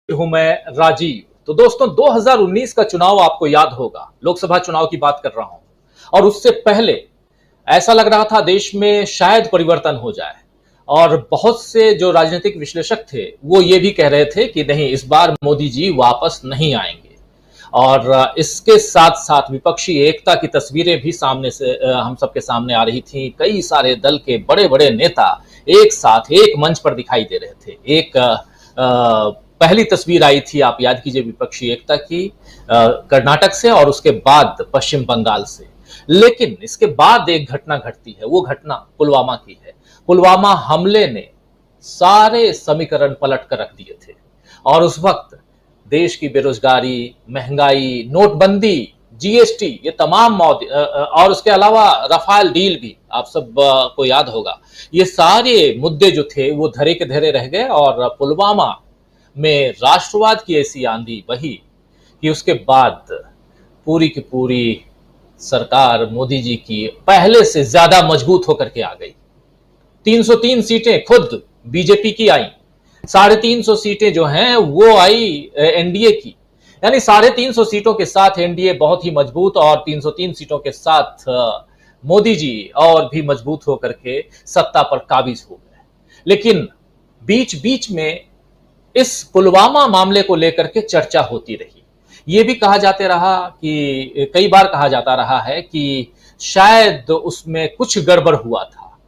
हूं मैं राजीव। तो दोस्तों 2019 का चुनाव आपको याद होगा, लोकसभा चुनाव की बात कर रहा हूं। और उससे पहले ऐसा लग रहा था देश में शायद परिवर्तन हो जाए। और बहुत से जो राजनीतिक विश्लेषक थे वो ये भी कह रहे थे कि नहीं, इस बार मोदी जी वापस नहीं आएंगे। और इसके साथ साथ विपक्षी एकता की तस्वीरें भी सामने से हम सबके सामने आ रही थी। कई सारे दल के बड़े बड़े नेता एक साथ एक मंच पर दिखाई दे रहे थे। एक पहली तस्वीर आई थी, आप याद कीजिए, विपक्षी एकता की कर्नाटक से और उसके बाद पश्चिम बंगाल से। लेकिन इसके बाद एक घटना घटती है, वो घटना पुलवामा की है। पुलवामा हमले ने सारे समीकरण पलट कर रख दिए थे। और उस वक्त देश की बेरोजगारी, महंगाई, नोटबंदी, जीएसटी, ये तमाम और उसके अलावा रफाल डील भी आप सब को याद होगा। ये सारे मुद्दे जो थे वो धरे के धरे रह गए और पुलवामा में राष्ट्रवाद की ऐसी आंधी बही कि उसके बाद पूरी की पूरी सरकार मोदी जी की पहले से ज्यादा मजबूत होकर के आ गई। 303 सीटें खुद बीजेपी की आई, 350 सीटें जो हैं वो आई एनडीए की। यानी 350 सीटों के साथ एनडीए बहुत ही मजबूत और 303 सीटों के साथ मोदी जी और भी मजबूत होकर के सत्ता पर काबिज हो गए। लेकिन बीच बीच में इस पुलवामा मामले को लेकर के चर्चा होती रही। यह भी कहा जाते रहा कि कई बार कहा जाता रहा है कि शायद उसमें कुछ गड़बड़ हुआ था।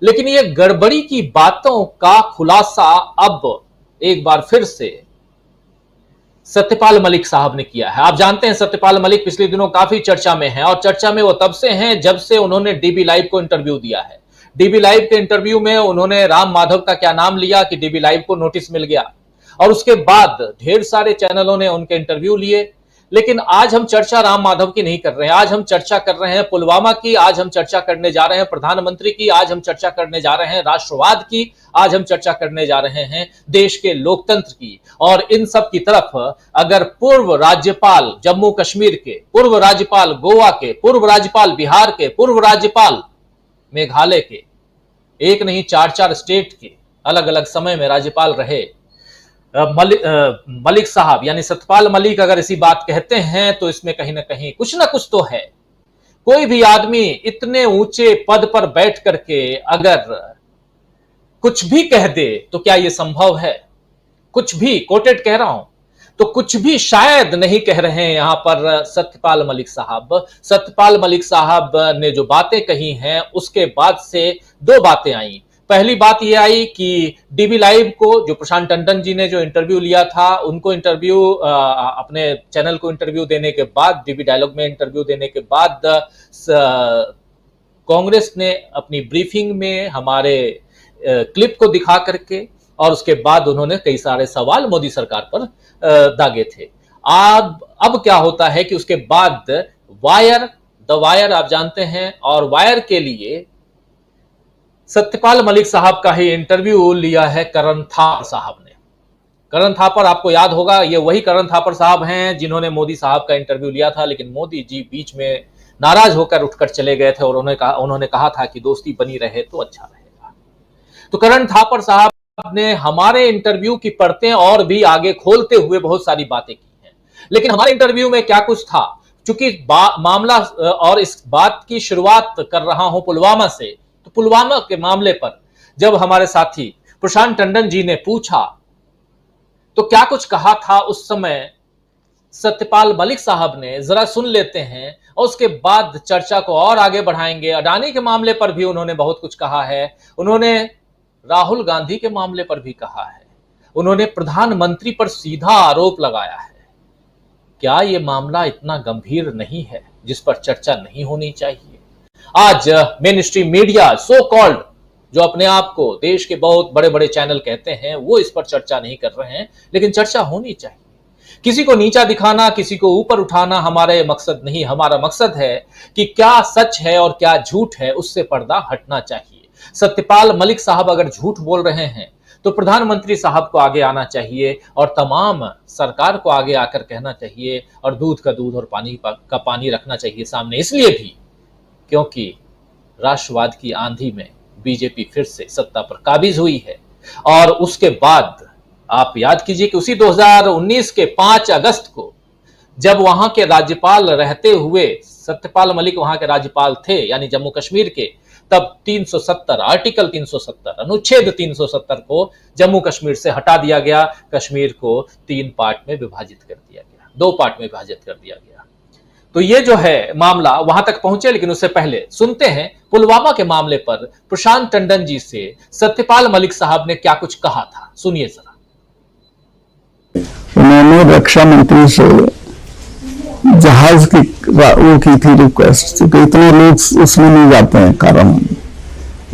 लेकिन ये गड़बड़ी की बातों का खुलासा अब एक बार फिर से सत्यपाल मलिक साहब ने किया है। आप जानते हैं सत्यपाल मलिक पिछले दिनों काफी चर्चा में हैं और चर्चा में वो तब से हैं जब से उन्होंने डीबी लाइव को इंटरव्यू दिया है। डीबी लाइव के इंटरव्यू में उन्होंने राम माधव का क्या नाम लिया कि डीबी लाइव को नोटिस मिल गया और उसके बाद ढेर सारे चैनलों ने उनके इंटरव्यू लिए। लेकिन आज हम चर्चा राम माधव की नहीं कर रहे हैं, आज हम चर्चा कर रहे हैं पुलवामा की, आज हम चर्चा करने जा रहे हैं प्रधानमंत्री की, आज हम चर्चा करने जा रहे हैं राष्ट्रवाद की, आज हम चर्चा करने जा रहे हैं देश के लोकतंत्र की। और इन सब की तरफ अगर पूर्व राज्यपाल जम्मू कश्मीर के, पूर्व राज्यपाल गोवा के, पूर्व राज्यपाल बिहार के, पूर्व राज्यपाल मेघालय के, एक नहीं 4-4 स्टेट के अलग अलग समय में राज्यपाल रहे मलिक साहब यानी सत्यपाल मलिक अगर इसी बात कहते हैं तो इसमें कहीं ना कहीं कुछ ना कुछ तो है। कोई भी आदमी इतने ऊंचे पद पर बैठ करके अगर कुछ भी कह दे तो क्या यह संभव है? कुछ भी, कोटेड कह रहा हूं, तो कुछ भी शायद नहीं कह रहे हैं यहां पर सत्यपाल मलिक साहब। सत्यपाल मलिक साहब ने जो बातें कही हैं उसके बाद से दो बातें आई। पहली बात यह आई कि डीबी लाइव को जो प्रशांत टंडन जी ने जो इंटरव्यू लिया था, उनको इंटरव्यू अपने चैनल को इंटरव्यू देने के बाद, डीबी डायलॉग में इंटरव्यू देने के बाद कांग्रेस ने अपनी ब्रीफिंग में हमारे क्लिप को दिखा करके और उसके बाद उन्होंने कई सारे सवाल मोदी सरकार पर दागे थे। अब क्या होता है कि उसके बाद द वायर आप जानते हैं, और वायर के लिए सत्यपाल मलिक साहब का ही इंटरव्यू लिया है करण थापर साहब ने। करण थापर आपको याद होगा, ये वही करण थापर साहब हैं जिन्होंने मोदी साहब का इंटरव्यू लिया था, लेकिन मोदी जी बीच में नाराज होकर उठकर चले गए थे और उन्होंने कहा था कि दोस्ती बनी रहे तो अच्छा रहेगा। तो करण थापर साहब ने हमारे इंटरव्यू की परतें और भी आगे खोलते हुए बहुत सारी बातें की हैं। लेकिन हमारे इंटरव्यू में क्या कुछ था, चूंकि मामला और इस बात की शुरुआत कर रहा हूं पुलवामा से, तो पुलवामा के मामले पर जब हमारे साथी प्रशांत टंडन जी ने पूछा तो क्या कुछ कहा था उस समय सत्यपाल मलिक साहब ने, जरा सुन लेते हैं और उसके बाद चर्चा को और आगे बढ़ाएंगे। अडानी के मामले पर भी उन्होंने बहुत कुछ कहा है, उन्होंने राहुल गांधी के मामले पर भी कहा है, उन्होंने प्रधानमंत्री पर सीधा आरोप लगाया है। क्या यह मामला इतना गंभीर नहीं है जिस पर चर्चा नहीं होनी चाहिए? आज main stream media, so called, जो अपने आप को देश के बहुत बड़े बड़े चैनल कहते हैं, वो इस पर चर्चा नहीं कर रहे हैं, लेकिन चर्चा होनी चाहिए। किसी को नीचा दिखाना, किसी को ऊपर उठाना हमारा ये मकसद नहीं। हमारा मकसद है कि क्या सच है और क्या झूठ है, उससे पर्दा हटना चाहिए। सत्यपाल मलिक साहब अगर झूठ बोल रहे हैं तो प्रधानमंत्री साहब को आगे आना चाहिए और तमाम सरकार को आगे आकर कहना चाहिए और दूध का दूध और पानी का पानी रखना चाहिए सामने। इसलिए भी क्योंकि राष्ट्रवाद की आंधी में बीजेपी फिर से सत्ता पर काबिज हुई है और उसके बाद आप याद कीजिए कि उसी 2019 के 5 अगस्त को जब वहां के राज्यपाल रहते हुए सत्यपाल मलिक वहां के राज्यपाल थे, यानी जम्मू कश्मीर के, तब 370 आर्टिकल 370 अनुच्छेद 370 को जम्मू कश्मीर से हटा दिया गया। कश्मीर को 3 पार्ट में विभाजित कर दिया गया, 2 पार्ट में विभाजित कर दिया गया। तो ये जो है मामला वहां तक पहुंचे, लेकिन उससे पहले सुनते हैं पुलवामा के मामले पर प्रशांत टंडन जी से सत्यपाल मलिक साहब ने क्या कुछ कहा था, सुनिए जरा। उन्होंने रक्षा मंत्री से जहाज की वो की थी रिक्वेस्ट, क्योंकि इतने लोग उसमें नहीं जाते हैं, कारण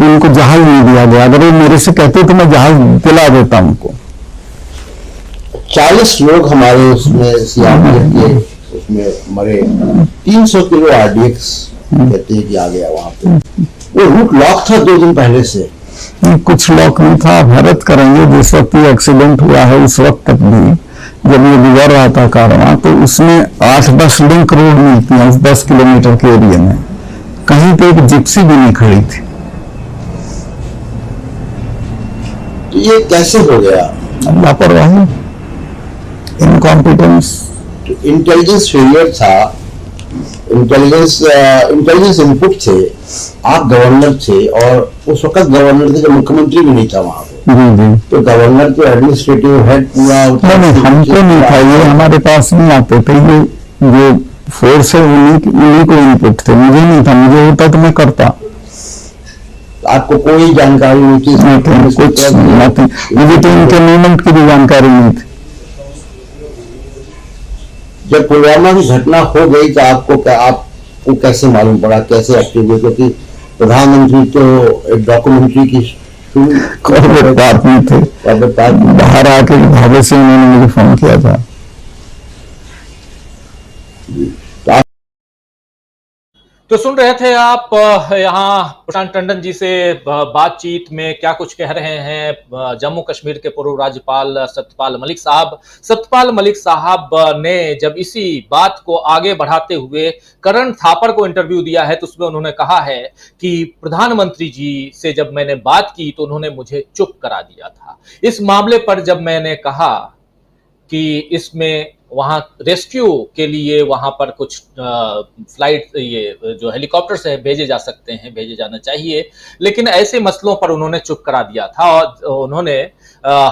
उनको जहाज नहीं दिया गया। अगर वो मेरे से कहते तो मैं जहाज दिला देता उनको। 40 लोग हमारे उसमें सीआरपीएफ के उसमें मरे। 300 किलो आरडीएक्स कहते हैं कि आ गया वहां पे। वो रूट लॉक था 2 दिन पहले से। कुछ लॉक नहीं था। भारत करेंगे जिस वक्त एक्सीडेंट हुआ है उस वक्त तक भी जब ये गुजर रहा था कारवां, तो उसमें 8-10 लिंक रोड मिलती है 10 किलोमीटर के एरिया में, कहीं पे एक जिप्सी भी नहीं खड़ी थी। तो ये कैसे हो गया? लापरवाही, इनकॉम्पिटेंस। इंटेलिजेंस फेलियर था, इंटेलिजेंस इनपुट थे। आप गवर्नर थे और उस वक्त गवर्नर थे जब मुख्यमंत्री भी नहीं था वहां पे। जी। तो गवर्नर के एडमिनिस्ट्रेटिव हेड पूरा नहीं, हमको नहीं था, ये हमारे पास नहीं आते थे। ये जो फोर्स है उन्हीं को इनपुट थे, मुझे नहीं था। मुझे होता तो मैं करता। आपको कोई जानकारी नहीं थी? कुछ नहीं, मुझे तो इनके मूवमेंट की भी जानकारी नहीं थी। जब पुलवामा की घटना हो गई तो आपको कैसे मालूम पड़ा, कैसे एक्टिव हुए? क्योंकि प्रधानमंत्री तो एक डॉक्यूमेंट्री की कॉर्पोरेट पार्क में थे, बाहर आके ढाबे से उन्होंने मुझे फोन किया था। तो सुन रहे थे आप यहाँ प्रशांत टंडन जी से बातचीत में क्या कुछ कह रहे हैं जम्मू कश्मीर के पूर्व राज्यपाल सत्यपाल मलिक साहब। सत्यपाल मलिक साहब ने जब इसी बात को आगे बढ़ाते हुए करण थापर को इंटरव्यू दिया है तो उसमें उन्होंने कहा है कि प्रधानमंत्री जी से जब मैंने बात की तो उन्होंने मुझे चुप करा दिया था। इस मामले पर जब मैंने कहा कि इसमें वहां रेस्क्यू के लिए वहां पर कुछ फ्लाइट ये जो हेलीकॉप्टर है भेजे जा सकते हैं, भेजे जाना चाहिए, लेकिन ऐसे मसलों पर उन्होंने चुप करा दिया था। और उन्होंने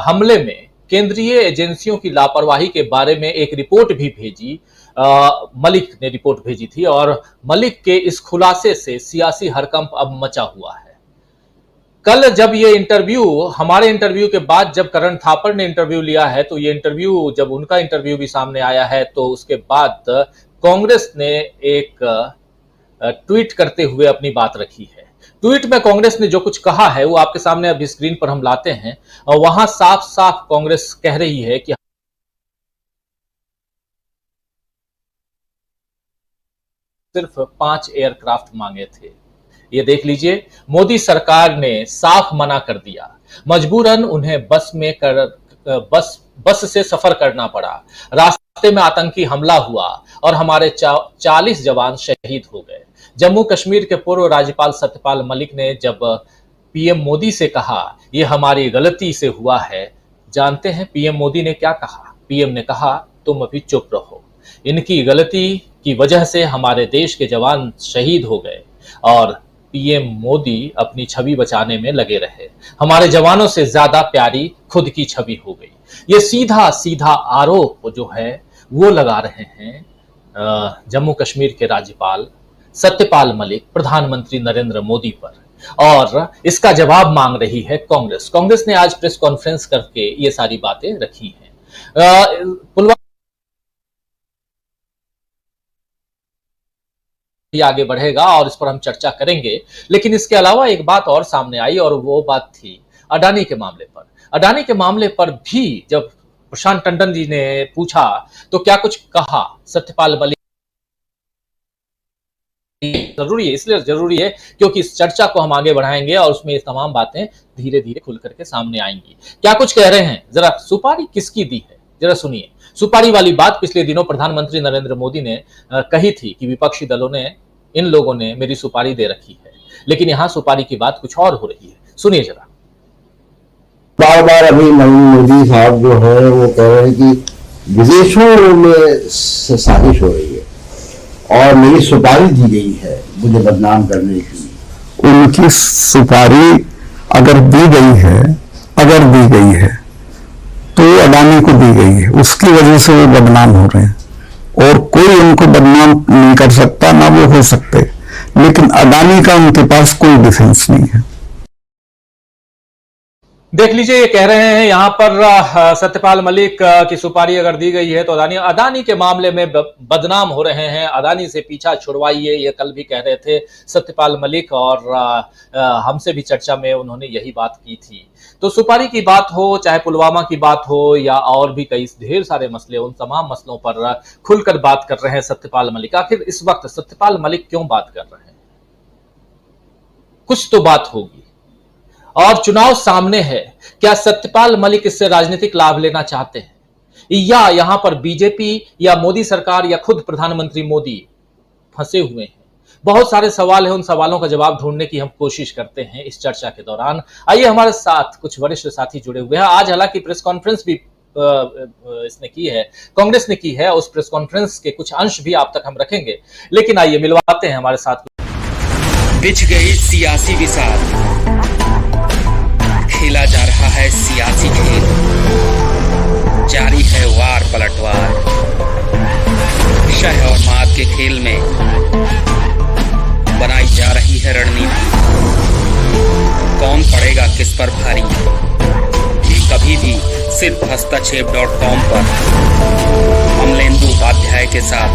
हमले में केंद्रीय एजेंसियों की लापरवाही के बारे में एक रिपोर्ट भी भेजी, मलिक ने रिपोर्ट भेजी थी। और मलिक के इस खुलासे से सियासी हड़कंप अब मचा हुआ है। कल जब ये इंटरव्यू, हमारे इंटरव्यू के बाद जब करण थापर ने इंटरव्यू लिया है, तो ये इंटरव्यू जब उनका इंटरव्यू भी सामने आया है तो उसके बाद कांग्रेस ने एक ट्वीट करते हुए अपनी बात रखी है। ट्वीट में कांग्रेस ने जो कुछ कहा है वो आपके सामने अभी स्क्रीन पर हम लाते हैं। और वहां साफ साफ कांग्रेस कह रही है कि सिर्फ 5 एयरक्राफ्ट मांगे थे। ये देख लीजिए, मोदी सरकार ने साफ मना कर दिया। मजबूरन उन्हें बस से सफर करना पड़ा। रास्ते में आतंकी हमला हुआ और हमारे 40 जवान शहीद हो गए। जम्मू कश्मीर के पूर्व राज्यपाल सत्यपाल मलिक ने जब पीएम मोदी से कहा यह हमारी गलती से हुआ है, जानते हैं पीएम मोदी ने क्या कहा? पीएम ने कहा तुम अभी चुप रहो, इनकी गलती की वजह से हमारे देश के जवान शहीद हो गए। और पीएम मोदी अपनी छवि बचाने में लगे रहे। हमारे जवानों से ज्यादा प्यारी खुद की छवि हो गई। ये सीधा सीधा आरोप जो है वो लगा रहे हैं जम्मू कश्मीर के राज्यपाल सत्यपाल मलिक प्रधानमंत्री नरेंद्र मोदी पर। और इसका जवाब मांग रही है कांग्रेस। कांग्रेस ने आज प्रेस कॉन्फ्रेंस करके ये सारी बातें रखी हैं। आगे बढ़ेगा और इस पर हम चर्चा करेंगे, लेकिन इसके अलावा एक बात और सामने आई और वो बात थी अडानी के मामले पर। अडानी के मामले पर भी जब प्रशांत टंडन जी ने पूछा तो क्या कुछ कहा सत्यपाल मलिक। जरूरी है, इसलिए जरूरी है क्योंकि इस चर्चा को हम आगे बढ़ाएंगे और उसमें ये तमाम बातें धीरे धीरे खुल करके सामने आएंगी। क्या कुछ कह रहे हैं, जरा सुपारी किसकी दी है जरा सुनिए। सुपारी वाली बात पिछले दिनों प्रधानमंत्री नरेंद्र मोदी ने कही थी कि विपक्षी दलों ने, इन लोगों ने मेरी सुपारी दे रखी है, लेकिन यहां सुपारी की बात कुछ और हो रही है। सुनिए जरा। बार बार अभी नरेंद्र मोदी साहब जो है वो कह रहे हैं कि विदेशों में साजिश हो रही है और मेरी सुपारी दी गई है मुझे बदनाम करने की। उनकी सुपारी अगर दी गई है तो अडानी को दी गई है, उसकी वजह से वो बदनाम हो रहे हैं और कोई उनको बदनाम नहीं कर सकता, ना वो हो सकते। लेकिन अडानी का उनके पास कोई डिफेंस नहीं है। देख लीजिए, ये कह रहे हैं यहां पर सत्यपाल मलिक की सुपारी अगर दी गई है तो अदानी के मामले में बदनाम हो रहे हैं, अदानी से पीछा छुड़वाइए, ये कल भी कह रहे थे सत्यपाल मलिक और हमसे भी चर्चा में उन्होंने यही बात की थी। तो सुपारी की बात हो, चाहे पुलवामा की बात हो या और भी कई ढेर सारे मसले, उन तमाम मसलों पर खुलकर बात कर रहे हैं सत्यपाल मलिक। आखिर इस वक्त सत्यपाल मलिक क्यों बात कर रहे हैं? कुछ तो बात होगी और चुनाव सामने है। क्या सत्यपाल मलिक इससे राजनीतिक लाभ लेना चाहते हैं या यहां पर बीजेपी या मोदी सरकार या खुद प्रधानमंत्री मोदी फंसे हुए हैं? बहुत सारे सवाल हैं, उन सवालों का जवाब ढूंढने की हम कोशिश करते हैं इस चर्चा के दौरान। आइए, हमारे साथ कुछ वरिष्ठ साथी जुड़े हुए हैं। आज हालांकि प्रेस कॉन्फ्रेंस भी इसने की है, कांग्रेस ने की है, उस प्रेस कॉन्फ्रेंस के कुछ अंश भी आप तक हम रखेंगे, लेकिन आइए मिलवाते हैं हमारे साथ। बिछ गई सियासी विसात, खेला जा रहा है सियासी खेल, जारी है वार पलटवार, शह और मात के खेल में बनाई जा रही है रणनीति। कौन पड़ेगा किस पर भारी, ये कभी भी सिर्फ हस्तक्षेप.com पर अमलेंदु उपाध्याय के साथ